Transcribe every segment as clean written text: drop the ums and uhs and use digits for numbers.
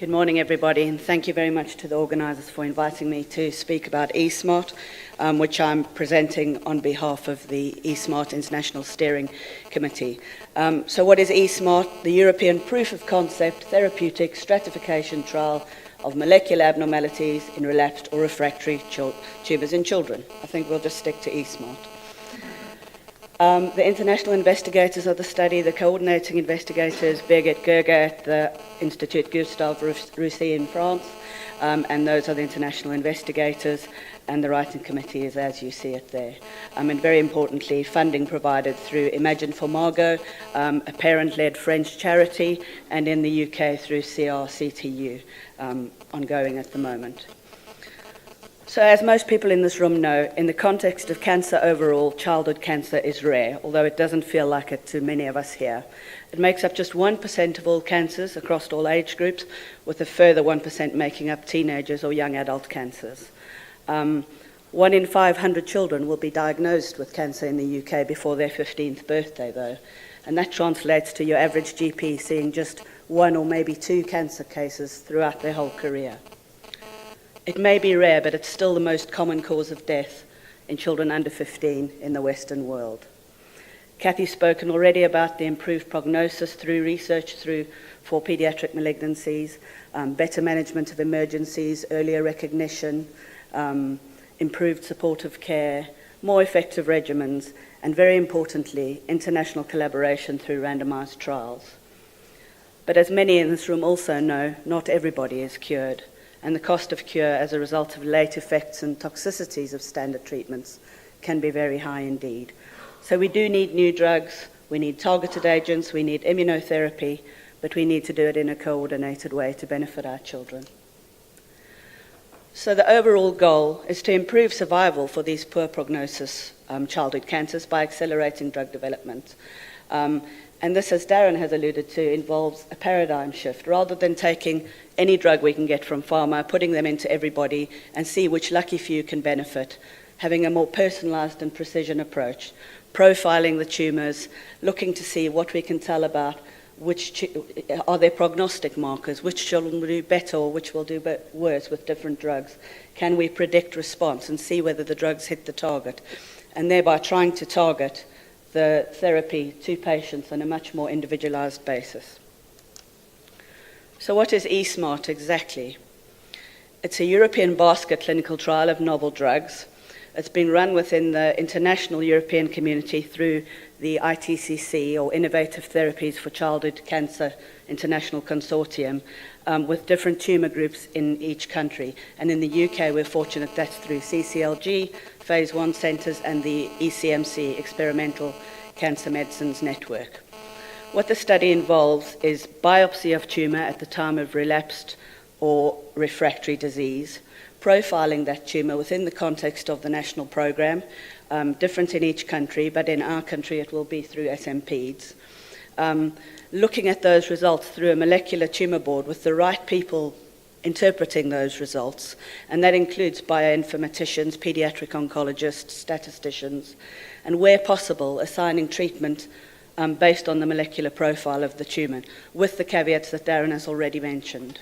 Good morning, everybody, and thank you very much to the organisers for inviting me to speak about eSmart, which I'm presenting on behalf of the eSmart International Steering Committee. So what is eSmart? The European Proof of Concept Therapeutic Stratification Trial of Molecular Abnormalities in Relapsed or Refractory Tumours in Children. I think we'll just stick to eSmart. The international investigators of the study, the coordinating investigators, Birgit Gerger at the Institut Gustave Roussy in France, and those are the international investigators, and the writing committee is as you see it there. And very importantly, funding provided through Imagine for Margot, a parent-led French charity, and in the UK through CRCTU, ongoing at the moment. So as most people in this room know, in the context of cancer overall, childhood cancer is rare, although it doesn't feel like it to many of us here. It makes up just 1% of all cancers across all age groups, with a further 1% making up teenagers or young adult cancers. 1 in 500 children will be diagnosed with cancer in the UK before their 15th birthday, though. And that translates to your average GP seeing just 1 or maybe 2 cancer cases throughout their whole career. It may be rare, but it's still the most common cause of death in children under 15 in the Western world. Kathy's spoken already about the improved prognosis through research for pediatric malignancies, better management of emergencies, earlier recognition, improved supportive care, more effective regimens, and very importantly, international collaboration through randomized trials. But as many in this room also know, not everybody is cured, and the cost of cure as a result of late effects and toxicities of standard treatments can be very high indeed. So we do need new drugs, we need targeted agents, we need immunotherapy, but we need to do it in a coordinated way to benefit our children. So the overall goal is to improve survival for these poor prognosis childhood cancers by accelerating drug development. And this, as Darren has alluded to, involves a paradigm shift. Rather than taking any drug we can get from pharma, putting them into everybody and see which lucky few can benefit, having a more personalised and precision approach, profiling the tumours, looking to see what we can tell about which are there prognostic markers, which children will do better or which will do worse with different drugs. Can we predict response and see whether the drugs hit the target, and thereby trying to target the therapy to patients on a much more individualized basis. So what is eSmart exactly? It's a European basket clinical trial of novel drugs. It's been run within the international European community through the ITCC, or Innovative Therapies for Childhood Cancer International Consortium, with different tumour groups in each country. And in the UK, we're fortunate that's through CCLG, Phase 1 centres, and the ECMC, Experimental Cancer Medicines Network. What the study involves is biopsy of tumour at the time of relapsed or refractory disease, profiling that tumour within the context of the national programme, different in each country, but in our country it will be through SMPEDS. Looking at those results through a molecular tumour board with the right people interpreting those results, and that includes bioinformaticians, pediatric oncologists, statisticians, and where possible, assigning treatment based on the molecular profile of the tumour, with the caveats that Darren has already mentioned.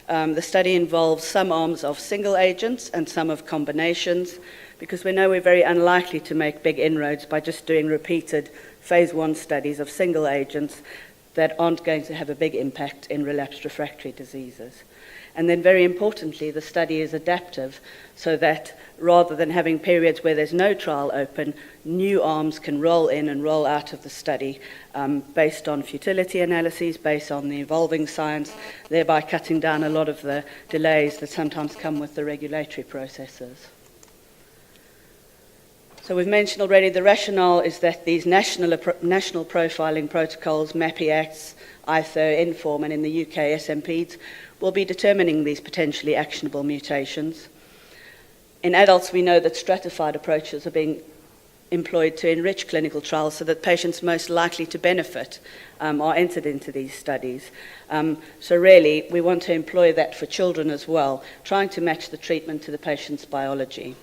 The study involves some arms of single agents and some of combinations, because we know we're very unlikely to make big inroads by just doing repeated phase 1 studies of single agents that aren't going to have a big impact in relapsed refractory diseases. And then very importantly, the study is adaptive, so that rather than having periods where there's no trial open, new arms can roll in and roll out of the study based on futility analyses, based on the evolving science, thereby cutting down a lot of the delays that sometimes come with the regulatory processes. So we've mentioned already the rationale is that these national profiling protocols, MAPI Acts, ITHO, INFORM, and in the UK, SMPEDS, will be determining these potentially actionable mutations. In adults, we know that stratified approaches are being employed to enrich clinical trials so that patients most likely to benefit are entered into these studies. So really, we want to employ that for children as well, trying to match the treatment to the patient's biology.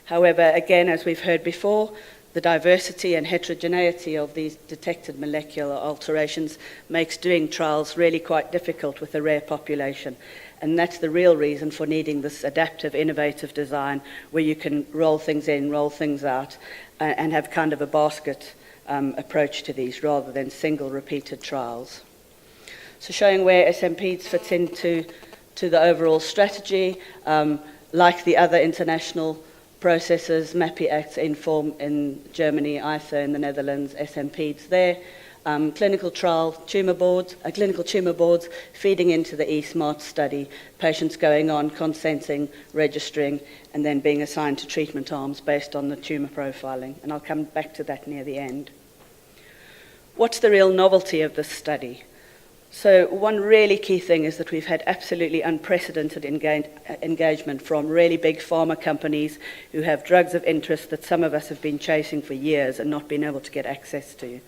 However, again, as we've heard before, the diversity and heterogeneity of these detected molecular alterations makes doing trials really quite difficult with a rare population. And that's the real reason for needing this adaptive, innovative design where you can roll things in, roll things out, and have kind of a basket approach to these rather than single repeated trials. So showing where SMPs fits into the overall strategy, like the other international processes, MAPI Acts, Inform in Germany, ISA in the Netherlands, SMPs there. Clinical tumour boards feeding into the eSMART study, patients going on, consenting, registering, and then being assigned to treatment arms based on the tumour profiling. And I'll come back to that near the end. What's the real novelty of this study? So one really key thing is that we've had absolutely unprecedented engagement from really big pharma companies who have drugs of interest that some of us have been chasing for years and not been able to get access to.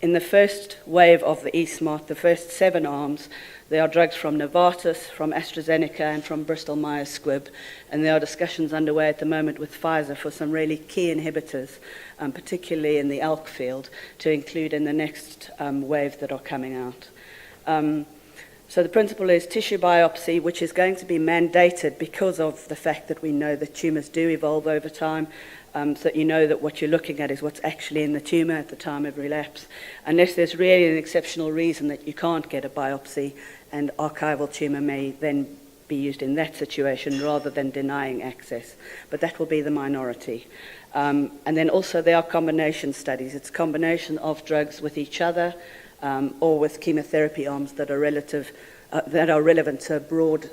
In the first wave of the eSMART, the first 7 arms, there are drugs from Novartis, from AstraZeneca, and from Bristol Myers Squibb, and there are discussions underway at the moment with Pfizer for some really key inhibitors, particularly in the ALK field, to include in the next wave that are coming out. So the principle is tissue biopsy, which is going to be mandated because of the fact that we know that tumours do evolve over time, so that you know that what you're looking at is what's actually in the tumour at the time of relapse, unless there's really an exceptional reason that you can't get a biopsy, and archival tumour may then be used in that situation rather than denying access, but that will be the minority. And then also there are combination studies. It's a combination of drugs with each other, or with chemotherapy arms that are relevant to a broad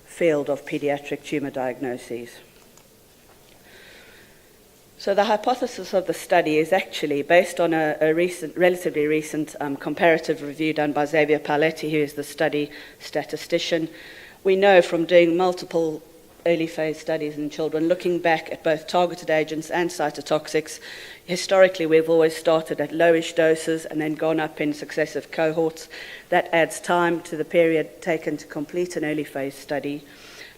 field of pediatric tumour diagnoses. So the hypothesis of the study is actually based on a relatively recent comparative review done by Xavier Paletti, who is the study statistician. We know from doing multiple early phase studies in children, looking back at both targeted agents and cytotoxics, historically we've always started at lowish doses and then gone up in successive cohorts. That adds time to the period taken to complete an early phase study.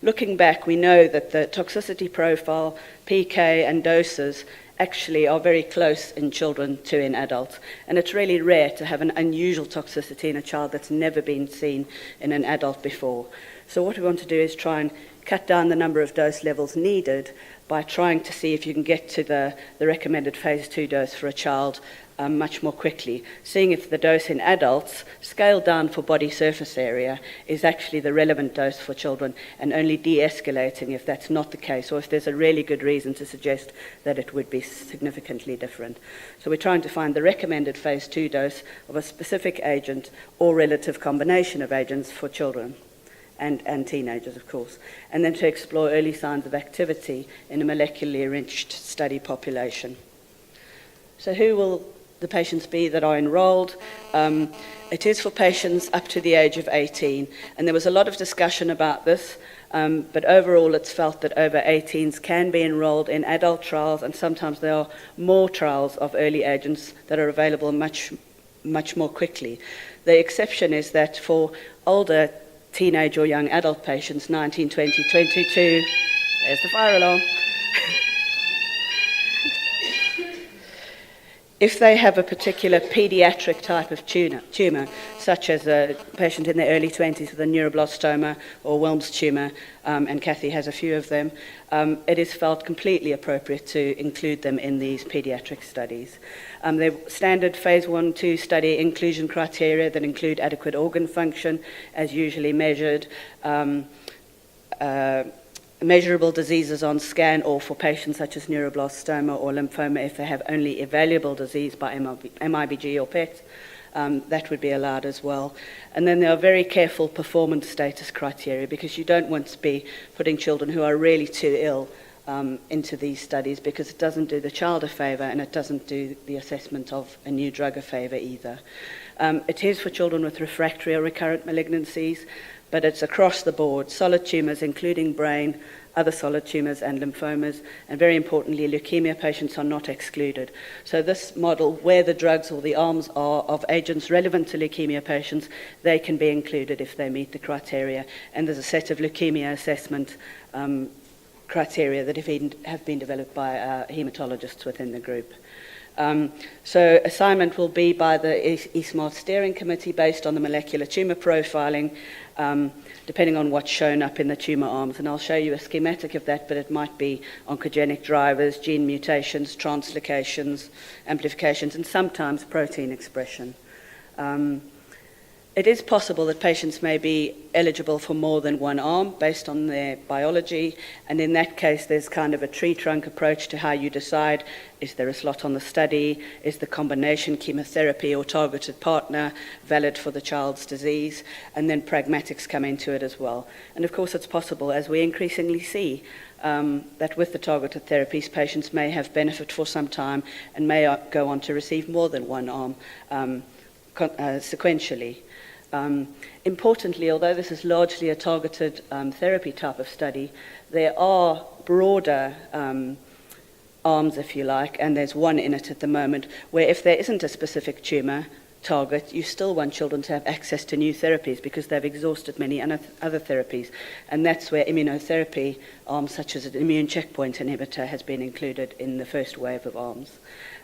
Looking back, we know that the toxicity profile, PK and doses actually are very close in children to in adults. And it's really rare to have an unusual toxicity in a child that's never been seen in an adult before. So what we want to do is try and cut down the number of dose levels needed by trying to see if you can get to the recommended phase 2 dose for a child much more quickly, seeing if the dose in adults, scaled down for body surface area, is actually the relevant dose for children, and only de-escalating if that's not the case, or if there's a really good reason to suggest that it would be significantly different. So we're trying to find the recommended phase 2 dose of a specific agent or relative combination of agents for children. And teenagers, of course, and then to explore early signs of activity in a molecularly enriched study population. So who will the patients be that are enrolled? It is for patients up to the age of 18, and there was a lot of discussion about this, but overall it's felt that over 18s can be enrolled in adult trials, and sometimes there are more trials of early agents that are available much more quickly. The exception is that for older teenage or young adult patients, 19, 20, 22, there's the fire alarm. If they have a particular pediatric type of tumour, such as a patient in their early 20s with a neuroblastoma or Wilms tumour, and Kathy has a few of them, it is felt completely appropriate to include them in these pediatric studies. They're standard phase 1-2 study inclusion criteria that include adequate organ function as usually measured, measurable diseases on scan, or for patients such as neuroblastoma or lymphoma, if they have only evaluable disease by MIBG or PET, that would be allowed as well. And then there are very careful performance status criteria, because you don't want to be putting children who are really too ill into these studies, because it doesn't do the child a favour and it doesn't do the assessment of a new drug a favour either. It is for children with refractory or recurrent malignancies, but it's across the board, solid tumours including brain, other solid tumours and lymphomas, and very importantly, leukemia patients are not excluded. So this model, where the drugs or the arms are of agents relevant to leukemia patients, they can be included if they meet the criteria. And there's a set of leukemia assessment criteria that have been developed by hematologists within the group. So assignment will be by the eSmart Steering Committee based on the molecular tumour profiling, depending on what's shown up in the tumour arms. And I'll show you a schematic of that, but it might be oncogenic drivers, gene mutations, translocations, amplifications, and sometimes protein expression. It is possible that patients may be eligible for more than one arm based on their biology, and in that case there's kind of a tree trunk approach to how you decide, is there a slot on the study, is the combination chemotherapy or targeted partner valid for the child's disease, and then pragmatics come into it as well. And of course it's possible, as we increasingly see, that with the targeted therapies patients may have benefit for some time and may go on to receive more than one arm sequentially. Importantly, although this is largely a targeted therapy type of study, there are broader arms, if you like, and there's one in it at the moment, where if there isn't a specific tumour target, you still want children to have access to new therapies because they've exhausted many other therapies. And that's where immunotherapy arms, such as an immune checkpoint inhibitor, has been included in the first wave of arms.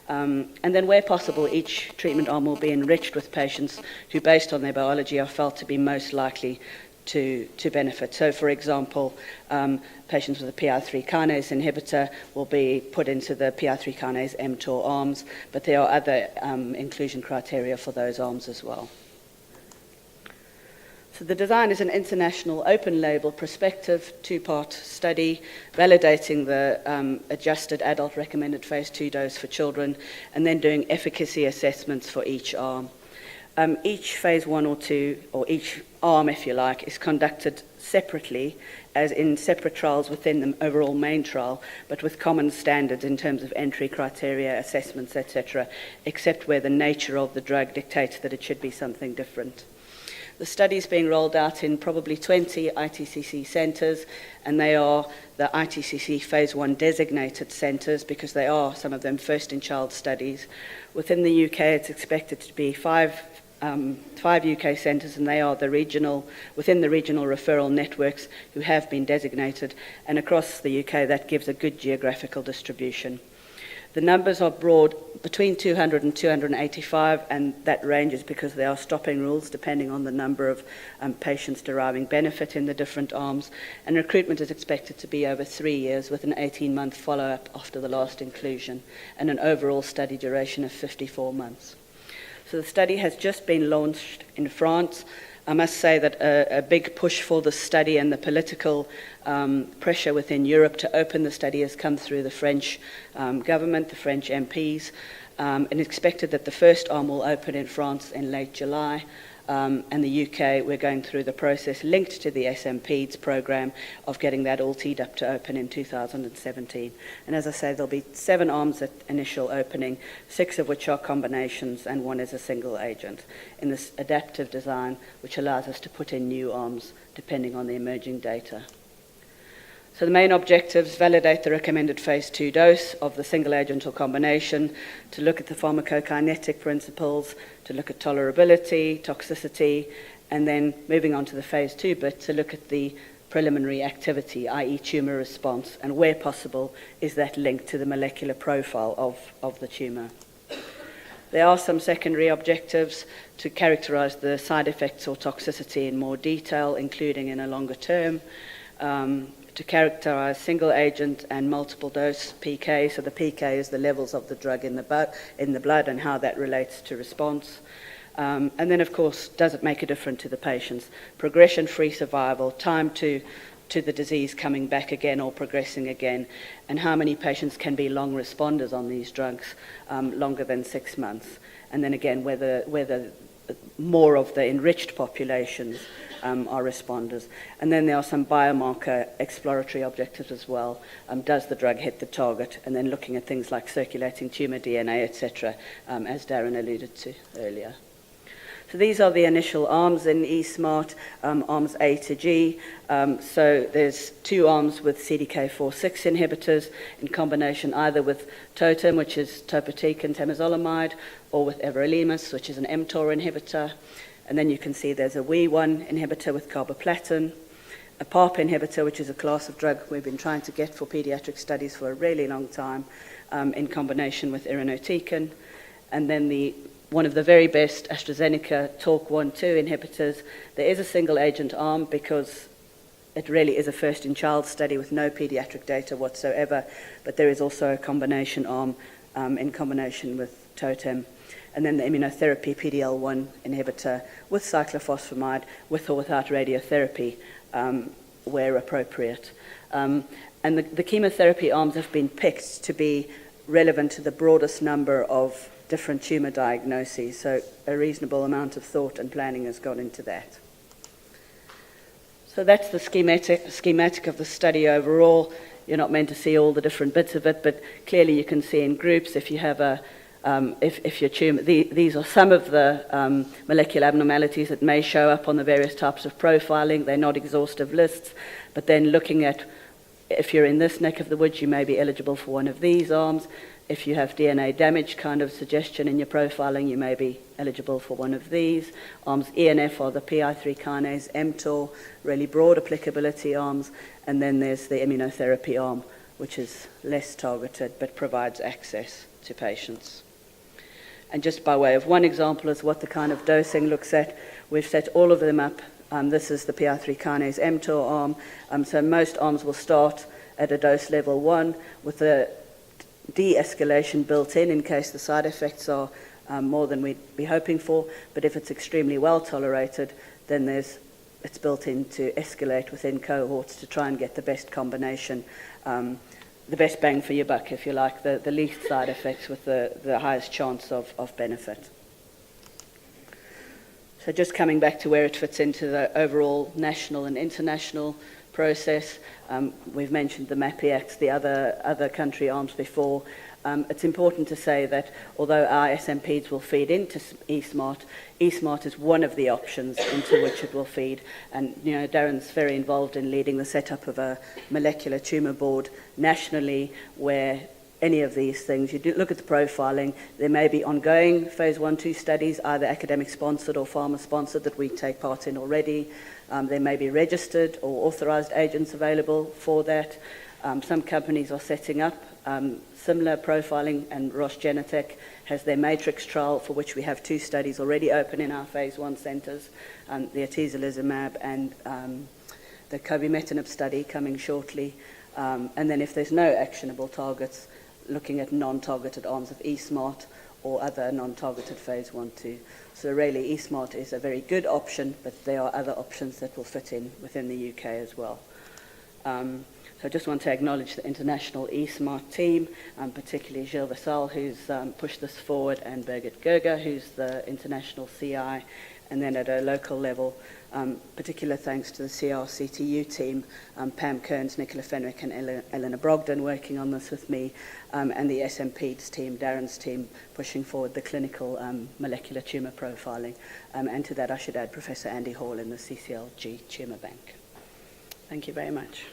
And then where possible, each treatment arm will be enriched with patients who, based on their biology, are felt to be most likely to benefit. So, for example, patients with a PI3 kinase inhibitor will be put into the PI3 kinase mTOR arms, but there are other inclusion criteria for those arms as well. So the design is an international open-label prospective two-part study validating the adjusted adult recommended phase 2 dose for children and then doing efficacy assessments for each arm. Each phase 1 or 2, or each arm, if you like, is conducted separately as in separate trials within the overall main trial, but with common standards in terms of entry criteria, assessments, etc., except where the nature of the drug dictates that it should be something different. The study is being rolled out in probably 20 ITCC centres, and they are the ITCC Phase 1 designated centres because they are, some of them, first-in-child studies. Within the UK, it's expected to be five UK centres, and they are within the regional referral networks who have been designated, and across the UK that gives a good geographical distribution. The numbers are broad, between 200 and 285, and that ranges because there are stopping rules depending on the number of patients deriving benefit in the different arms, and recruitment is expected to be over 3 years with an 18-month follow-up after the last inclusion, and an overall study duration of 54 months. So the study has just been launched in France. I must say that a big push for the study and the political pressure within Europe to open the study has come through the French government, the French MPs, and it's expected that the first arm will open in France in late July. And the UK, we're going through the process linked to the SMPEDS program of getting that all teed up to open in 2017. And as I say, there'll be 7 arms at initial opening, 6 of which are combinations and 1 is a single agent in this adaptive design, which allows us to put in new arms depending on the emerging data. So the main objectives: validate the recommended phase 2 dose of the single agent or combination, to look at the pharmacokinetic principles, to look at tolerability, toxicity, and then moving on to the phase 2 bit to look at the preliminary activity, i.e. tumour response, and where possible is that linked to the molecular profile of the tumour. There are some secondary objectives: to characterise the side effects or toxicity in more detail, including in a longer term, to characterise single agent and multiple dose PK. So the PK is the levels of the drug in the blood and how that relates to response. And then, of course, does it make a difference to the patients? Progression-free survival, time to the disease coming back again or progressing again, and how many patients can be long responders on these drugs, longer than 6 months. And then again, whether more of the enriched populations are responders. And then there are some biomarker exploratory objectives as well. Does the drug hit the target? And then looking at things like circulating tumour DNA, etc., as Darren alluded to earlier. So these are the initial arms in eSmart, arms A to G. So there's 2 arms with CDK4/6 inhibitors in combination either with totem, which is topotecan temozolomide, or with everolimus, which is an mTOR inhibitor. And then you can see there's a WEE1 inhibitor with carboplatin. a PARP inhibitor, which is a class of drug we've been trying to get for pediatric studies for a really long time, in combination with irinotecan. And then one of the very best AstraZeneca TORC1/2 inhibitors. There is a single agent arm because it really is a first-in-child study with no pediatric data whatsoever, but there is also a combination arm in combination with TOTEM. And then the immunotherapy PD-L1 inhibitor with cyclophosphamide, with or without radiotherapy, where appropriate. And the chemotherapy arms have been picked to be relevant to the broadest number of different tumor diagnoses, so a reasonable amount of thought and planning has gone into that. So that's the schematic of the study overall. You're not meant to see all the different bits of it, but clearly you can see in groups if you have if your tumor, these are some of the molecular abnormalities that may show up on the various types of profiling. They're not exhaustive lists, but then looking at if you're in this neck of the woods, you may be eligible for one of these arms. If you have DNA damage kind of suggestion in your profiling, you may be eligible for one of these. Arms E and F are the PI3 kinase, mTOR, really broad applicability arms, and then there's the immunotherapy arm, which is less targeted but provides access to patients. And just by way of one example as what the kind of dosing looks at, we've set all of them up. This is the PI3 kinase mTOR arm. So most arms will start at a dose level 1 with the de-escalation built in case the side effects are more than we'd be hoping for. But if it's extremely well tolerated, then it's built in to escalate within cohorts to try and get the best combination, the best bang for your buck, if you like, the least side effects with the highest chance of benefit. So just coming back to where it fits into the overall national and international process, we've mentioned the MAPIACs, the other country arms before. It's important to say that although our SMPs will feed into eSmart, eSmart is one of the options into which it will feed. And Darren's very involved in leading the setup of a molecular tumour board nationally where any of these things, you do look at the profiling, there may be ongoing phase 1-2 studies, either academic sponsored or pharma sponsored that we take part in already. There may be registered or authorized agents available for that. Some companies are setting up similar profiling, and Roche Genentech has their Matrix trial, for which we have 2 studies already open in our phase 1 centers, the atezolizumab and the cobimetinib study coming shortly. And then if there's no actionable targets, looking at non-targeted arms of eSmart or other non-targeted phase 1-2. So really eSmart is a very good option, but there are other options that will fit in within the UK as well. So I just want to acknowledge the international eSmart team, particularly Gilles Vassal, who's pushed this forward, and Birgit Gerger, who's the international CI. And then at a local level, particular thanks to the CRCTU team, Pam Kearns, Nicola Fenwick and Eleanor Brogden working on this with me, and the SMP's team, Darren's team, pushing forward the clinical molecular tumour profiling. And to that I should add Professor Andy Hall in the CCLG Tumour Bank. Thank you very much.